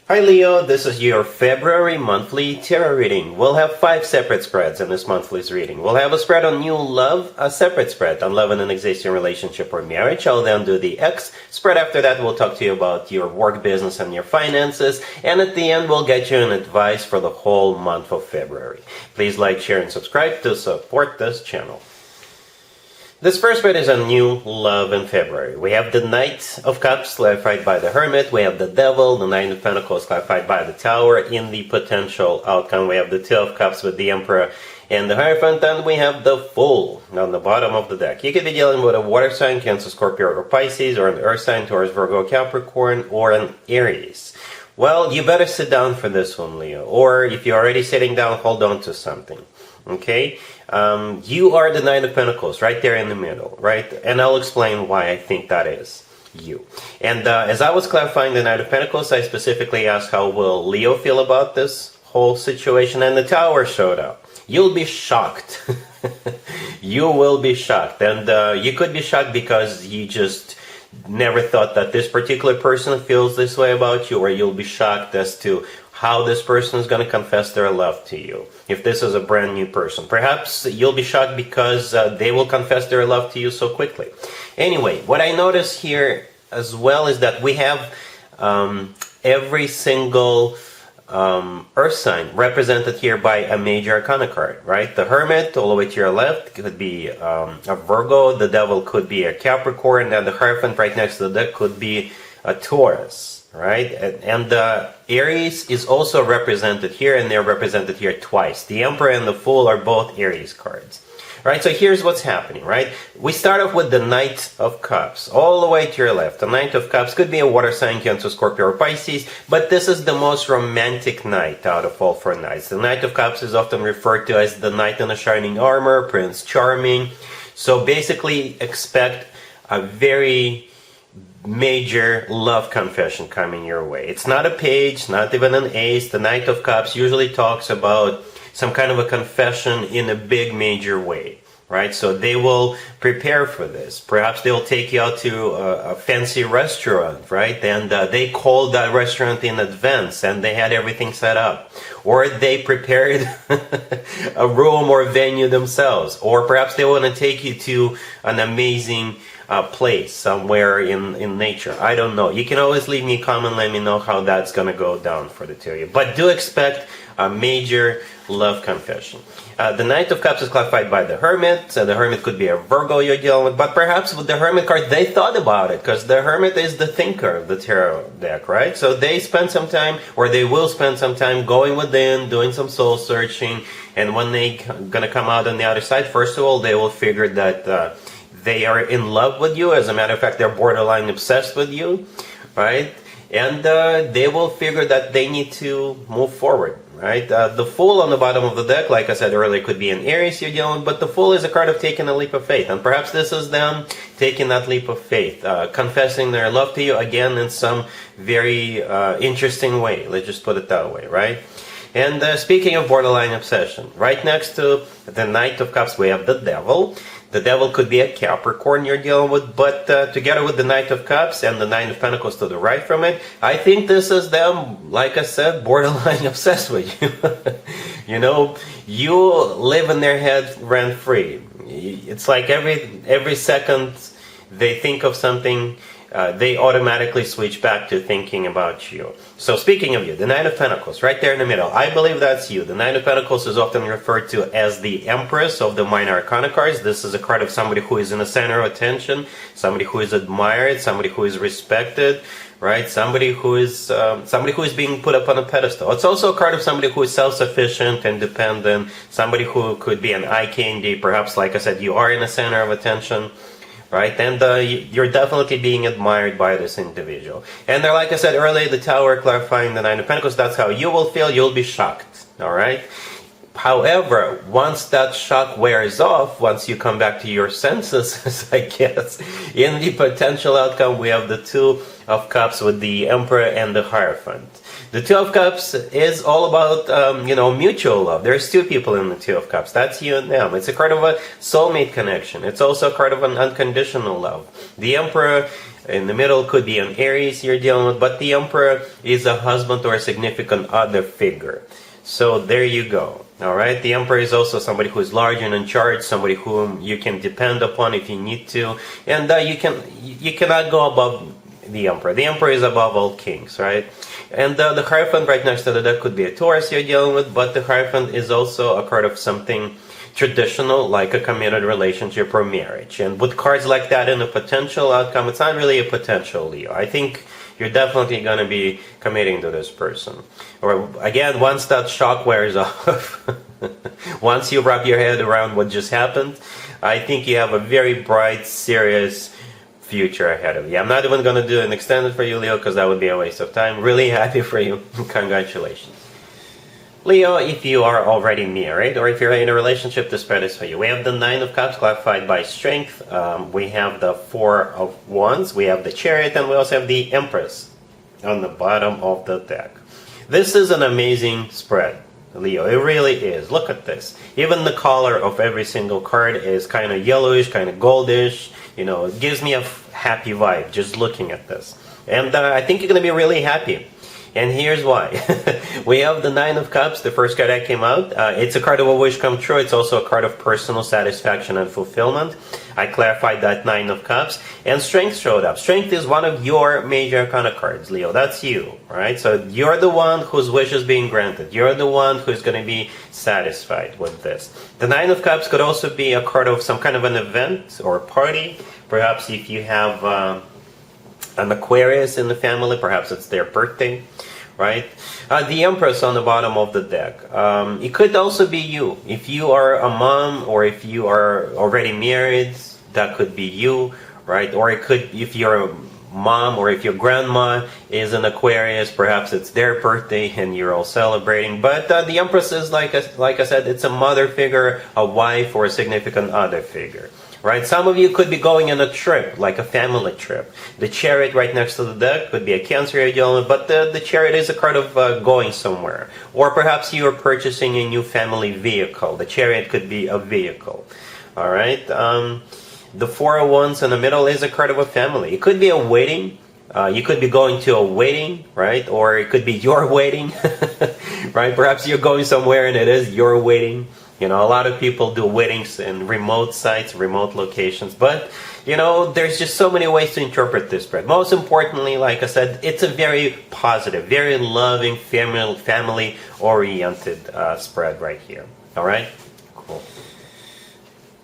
Hi Leo, this is your February monthly tarot reading. We'll have 5 separate spreads in this monthly's reading. We'll have a spread on new love, a separate spread on love in an existing relationship or marriage. I'll then do the X spread. After that, we'll talk to you about your work, business, and your finances. And at the end, we'll get you an advice for the whole month of February. Please like, share, and subscribe to support this channel. This first spread is on new love in February. We have the Knight of Cups clarified by the Hermit. We have the Devil, the Nine of Pentacles clarified by the Tower. In the potential outcome, we have the Two of Cups with the Emperor and the Hierophant, and we have the Fool on the bottom of the deck. You could be dealing with a water sign, Cancer, Scorpio, or Pisces, or an earth sign, Taurus, Virgo, Capricorn, or an Aries. Well, you better sit down for this one, Leo. Or if you're already sitting down, hold on to something. Okay? You are the Nine of Pentacles, right there in the middle, right? And I'll explain why I think that is you. And as I was clarifying the Nine of Pentacles, I specifically asked how will Leo feel about this whole situation, and the Tower showed up. You'll be shocked. You will be shocked. And you could be shocked because you just never thought that this particular person feels this way about you, or you'll be shocked as to how this person is going to confess their love to you. If this is a brand new person, perhaps you'll be shocked because they will confess their love to you so quickly. Anyway, what I notice here as well is that we have every single earth sign represented here by a major arcana card, right? The Hermit all the way to your left could be a Virgo, the Devil could be a Capricorn, and the Hierophant right next to the deck could be a Taurus. Right? And Aries is also represented here, and they're represented here twice. The Emperor and the Fool are both Aries cards. Right? So here's what's happening, right? We start off with the Knight of Cups, all the way to your left. The Knight of Cups could be a water sign, Cancer, Scorpio, or Pisces, but this is the most romantic knight out of all 4 knights. The Knight of Cups is often referred to as the knight in the shining armor, Prince Charming. So basically expect a very major love confession coming your way. It's not a page, not even an ace. The Knight of Cups usually talks about some kind of a confession in a big major way, right? So they will prepare for this. Perhaps they'll take you out to a fancy restaurant, right? And they called that restaurant in advance and they had everything set up. Or they prepared a room or venue themselves. Or perhaps they want to take you to an amazing place somewhere in nature. I don't know. You can always leave me a comment, let me know how that's going to go down for the two of you. But do expect a major love confession. The Knight of Cups is clarified by the Hermit. So the Hermit could be a Virgo you're dealing with, but perhaps with the Hermit card, they thought about it, because the Hermit is the thinker of the tarot deck, right? So they spend some time, or they will spend some time going within, doing some soul searching, and when they're going to come out on the other side, first of all, they will figure that they are in love with you. As a matter of fact, they're borderline obsessed with you, right? And they will figure that they need to move forward, right? The Fool on the bottom of the deck, like I said earlier, could be an Aries you're dealing with, but the Fool is a card of taking a leap of faith. And perhaps this is them taking that leap of faith, confessing their love to you, again, in some very interesting way. Let's just put it that way, right? And speaking of borderline obsession, right next to the Knight of Cups, we have the Devil. The Devil could be a Capricorn you're dealing with, but together with the Knight of Cups and the Nine of Pentacles to the right from it, I think this is them, like I said, borderline obsessed with you. You know, you live in their head rent-free. It's like every second they think of something, they automatically switch back to thinking about you. So speaking of you, the Nine of Pentacles, right there in the middle, I believe that's you. The Nine of Pentacles is often referred to as the Empress of the Minor Arcana cards. This is a card of somebody who is in the center of attention, somebody who is admired, somebody who is respected, right? Somebody who is being put up on a pedestal. It's also a card of somebody who is self-sufficient, independent, somebody who could be an eye candy. Perhaps, like I said, you are in the center of attention. Right, and you're definitely being admired by this individual. And like I said earlier, the Tower clarifying the Nine of Pentacles, that's how you will feel. You'll be shocked, all right? However, once that shock wears off, once you come back to your senses, I guess, in the potential outcome, we have the Two of Cups with the Emperor and the Hierophant. The Two of Cups is all about, mutual love. There's two people in the Two of Cups. That's you and them. It's a kind of a soulmate connection. It's also a kind of an unconditional love. The Emperor in the middle could be an Aries you're dealing with, but the Emperor is a husband or a significant other figure. So there you go. All right. The Emperor is also somebody who is large and in charge, somebody whom you can depend upon if you need to, and you cannot go above the Emperor. The Emperor is above all kings, right? And the Hierophant right next to the deck could be a Taurus you're dealing with, but the Hierophant is also a card of something traditional, like a committed relationship or marriage. And with cards like that in a potential outcome, it's not really a potential, Leo. I think you're definitely going to be committing to this person. Or again, once that shock wears off, once you wrap your head around what just happened, I think you have a very bright, serious future ahead of you. I'm not even going to do an extended for you, Leo, because that would be a waste of time. Really happy for you. Congratulations. Leo, if you are already married or if you're in a relationship, this spread is for you. We have the Nine of Cups clarified by Strength. We have the Four of Wands. We have the Chariot, and we also have the Empress on the bottom of the deck. This is an amazing spread, Leo. It really is. Look at this. Even the color of every single card is kind of yellowish, kind of goldish. It gives me a happy vibe just looking at this. And I think you're going to be really happy. And here's why. We have the Nine of Cups, the first card that came out. It's a card of a wish come true. It's also a card of personal satisfaction and fulfillment. I clarified that Nine of Cups. And Strength showed up. Strength is one of your major kind of cards, Leo. That's you, right? So you're the one whose wish is being granted. You're the one who's going to be satisfied with this. The Nine of Cups could also be a card of some kind of an event or party. Perhaps if you have an Aquarius in the family, perhaps it's their birthday, right? The Empress on the bottom of the deck. It could also be you. If you are a mom or if you are already married, that could be you, right? Or it could, if you're a mom or if your grandma is an Aquarius, perhaps it's their birthday and you're all celebrating. But the Empress is, like I said, it's a mother figure, a wife, or a significant other figure. Right? Some of you could be going on a trip, like a family trip. The Chariot right next to the deck could be a Cancer you're dealing with, but the Chariot is a card of going somewhere. Or perhaps you are purchasing a new family vehicle. The Chariot could be a vehicle. All right? The Four of Wands in the middle is a card of a family. It could be a wedding. You could be going to a wedding, right? Or it could be your wedding, right? Perhaps you're going somewhere and it is your wedding. A lot of people do weddings in remote sites, remote locations. But, there's just so many ways to interpret this spread. Most importantly, like I said, it's a very positive, very loving, family-oriented spread right here. All right? Cool.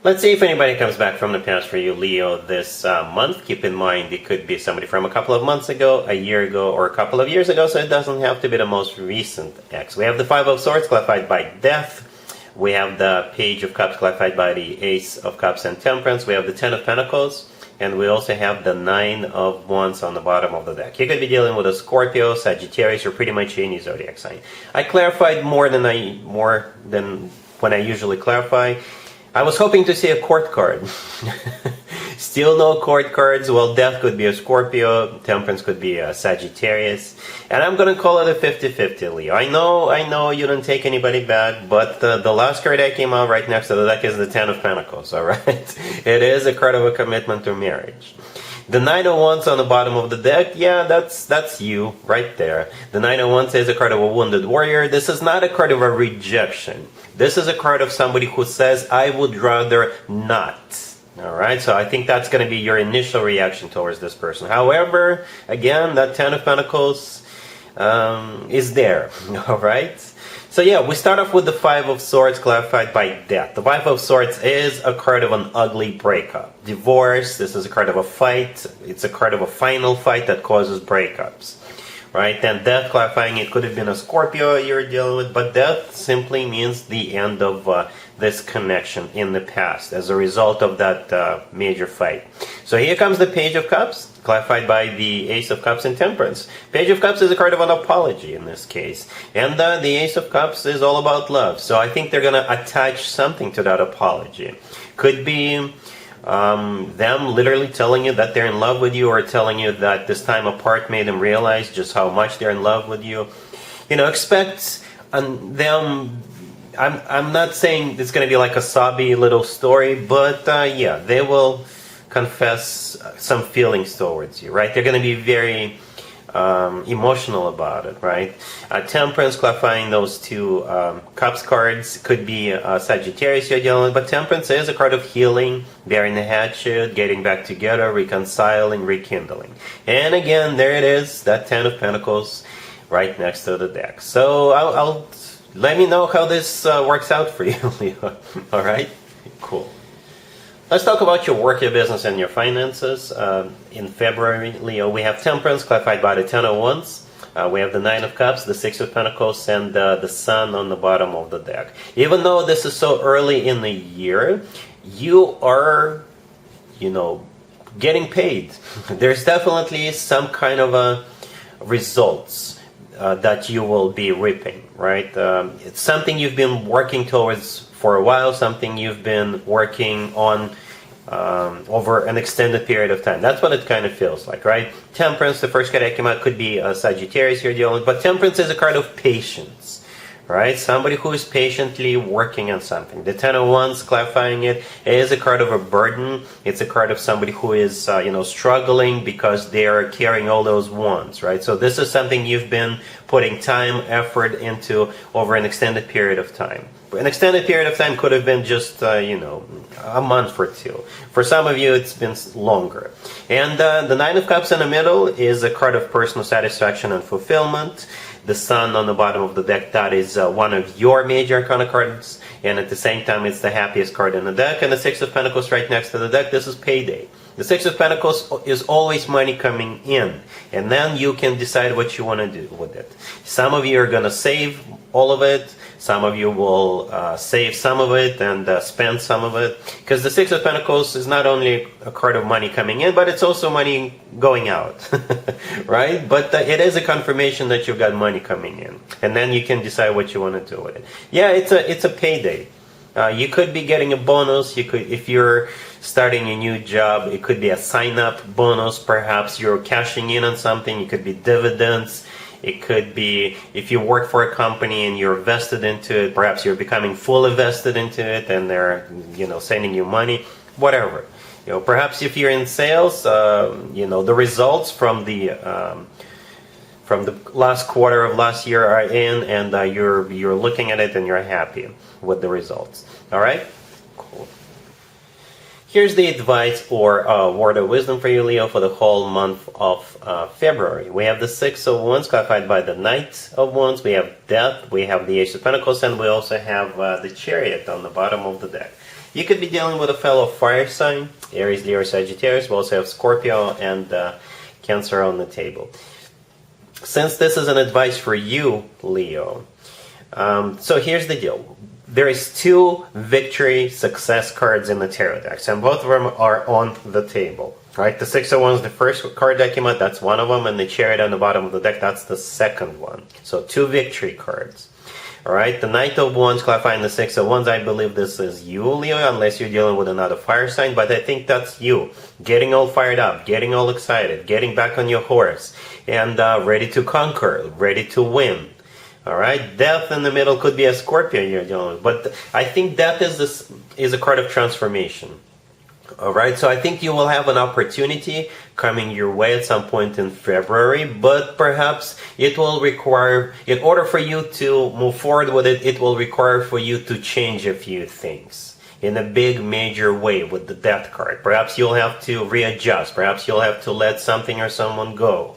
Let's see if anybody comes back from the past for you, Leo, this month. Keep in mind, it could be somebody from a couple of months ago, a year ago, or a couple of years ago, so it doesn't have to be the most recent ex. We have the Five of Swords clarified by Death. We have the Page of Cups clarified by the Ace of Cups and Temperance. We have the Ten of Pentacles. And we also have the Nine of Wands on the bottom of the deck. You could be dealing with a Scorpio, Sagittarius, or pretty much any zodiac sign. I clarified more than when I usually clarify. I was hoping to see a court card. Still no court cards. Well, Death could be a Scorpio, Temperance could be a Sagittarius. And I'm going to call it a 50-50, Leo. I know you didn't take anybody back, but the last card that came out right next to the deck is the Ten of Pentacles, alright? It is a card of a commitment to marriage. The Nine of Wands on the bottom of the deck, yeah, that's you right there. The Nine of Wands is a card of a wounded warrior. This is not a card of a rejection. This is a card of somebody who says, I would rather not. Alright, so I think that's going to be your initial reaction towards this person. However, again, that Ten of Pentacles is there. Alright? So yeah, we start off with the Five of Swords clarified by Death. The Five of Swords is a card of an ugly breakup. Divorce, this is a card of a fight. It's a card of a final fight that causes breakups. Right? And Death clarifying, it could have been a Scorpio you're dealing with, but Death simply means the end of this connection in the past as a result of that major fight. So here comes the Page of Cups, clarified by the Ace of Cups and Temperance. Page of Cups is a card of an apology in this case. And the Ace of Cups is all about love. So I think they're going to attach something to that apology. Could be them literally telling you that they're in love with you, or telling you that this time apart made them realize just how much they're in love with you. You know, expect them. I'm not saying it's going to be like a sobby little story, but yeah, they will confess some feelings towards you, right? They're going to be very emotional about it, right? Temperance, clarifying those two Cups cards, could be Sagittarius you're dealing with, but Temperance is a card of healing, bearing the hatchet, getting back together, reconciling, rekindling. And again, there it is, that Ten of Pentacles right next to the deck. So I'll let me know how this works out for you, Leo. All right? Cool. Let's talk about your work, your business, and your finances. In February, Leo, we have Temperance, clarified by the Ten of Wands. We have the Nine of Cups, the Six of Pentacles, and the Sun on the bottom of the deck. Even though this is so early in the year, you are, getting paid. There's definitely some kind of results that you will be reaping, right? It's something you've been working towards for a while, something you've been working on over an extended period of time. That's what it kind of feels like, right? Temperance, the first card that came out, could be Sagittarius you're dealing with, but Temperance is a card of patience, right? Somebody who is patiently working on something. The Ten of Wands, clarifying it, is a card of a burden. It's a card of somebody who is, struggling because they are carrying all those wands, right? So this is something you've been putting time, effort into over an extended period of time. An extended period of time could have been just, a month or two. For some of you, it's been longer. And the Nine of Cups in the middle is a card of personal satisfaction and fulfillment. The Sun on the bottom of the deck, that is one of your major arcana cards. And at the same time, it's the happiest card in the deck. And the Six of Pentacles right next to the deck, this is payday. The Six of Pentacles is always money coming in. And then you can decide what you want to do with it. Some of you are going to save all of it. Some of you will save some of it and spend some of it. Because the Six of Pentacles is not only a card of money coming in, but it's also money going out. Right? But it is a confirmation that you've got money coming in. And then you can decide what you want to do with it. Yeah, it's a payday. You could be getting a bonus. You could, if you're starting a new job, it could be a sign-up bonus. Perhaps you're cashing in on something. It could be dividends. It could be if you work for a company and you're vested into it. Perhaps you're becoming fully vested into it, and they're sending you money. Whatever. Perhaps if you're in sales, the results from the last quarter of last year are in, and you're looking at it and you're happy with the results. All right? Cool. Here's the advice or word of wisdom for you, Leo, for the whole month of February. We have the Six of Wands, clarified by the Knight of Wands. We have Death. We have the Ace of Pentacles, and we also have the Chariot on the bottom of the deck. You could be dealing with a fellow fire sign, Aries, Leo, Sagittarius. We also have Scorpio and Cancer on the table. Since this is an advice for you, Leo, so here's the deal. There is two victory success cards in the tarot decks, and both of them are on the table, right? The Six of Wands, the first card that came out, that's one of them, and the Chariot on the bottom of the deck, that's the second one. So two victory cards. All right, the Knight of Wands, clarifying the Six of Wands, I believe this is you, Leo, unless you're dealing with another fire sign, but I think that's you. Getting all fired up, getting all excited, getting back on your horse, and ready to conquer, ready to win. All right, Death in the middle could be a Scorpio you're dealing with, but I think Death is a card of transformation. All right, so I think you will have an opportunity coming your way at some point in February, but perhaps it will require, in order for you to move forward with it, it will require for you to change a few things in a big major way with the Death card. Perhaps you'll have to readjust. Perhaps you'll have to let something or someone go.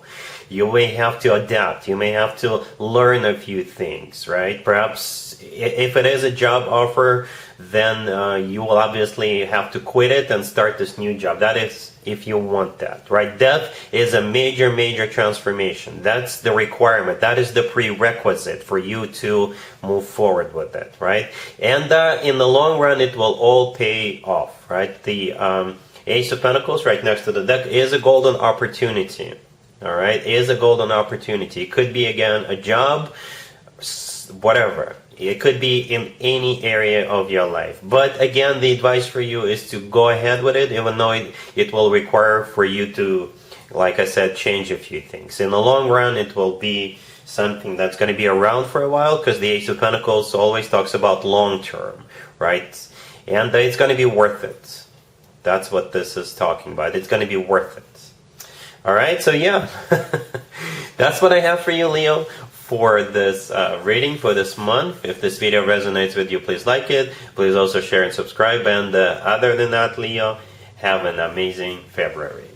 You may have to adapt. You may have to learn a few things, right? Perhaps if it is a job offer then you will obviously have to quit it and start this new job. That is if you want that, right? Death is a major, major transformation. That's the requirement. That is the prerequisite for you to move forward with it, right? And in the long run, it will all pay off, right? The Ace of Pentacles right next to the deck is a golden opportunity, all right? Is a golden opportunity. It could be, again, a job, whatever. It could be in any area of your life. But again, the advice for you is to go ahead with it, even though it will require for you to, like I said, change a few things. In the long run, it will be something that's going to be around for a while, because the Ace of Pentacles always talks about long term, right? And it's going to be worth it. That's what this is talking about. It's going to be worth it. All right, so yeah, that's what I have for you, Leo, for this reading for this month. If this video resonates with you, please like it. Please also share and subscribe. And other than that, Leo, have an amazing February.